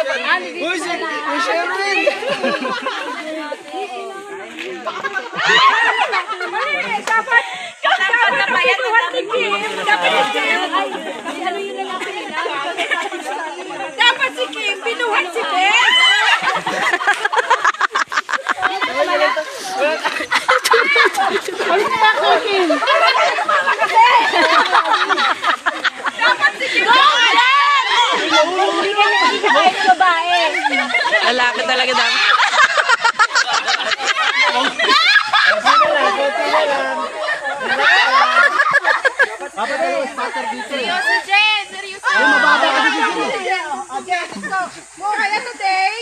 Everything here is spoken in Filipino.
Uy, Sherwin! Dapat na ba yan? Dapat si Kim. Dapat si Kim. Binuhat si Ben. Dapat si Kim. Lalaki talaga dami. Seryoso, Jen. Seryoso. Okay, let's go. More kaya today.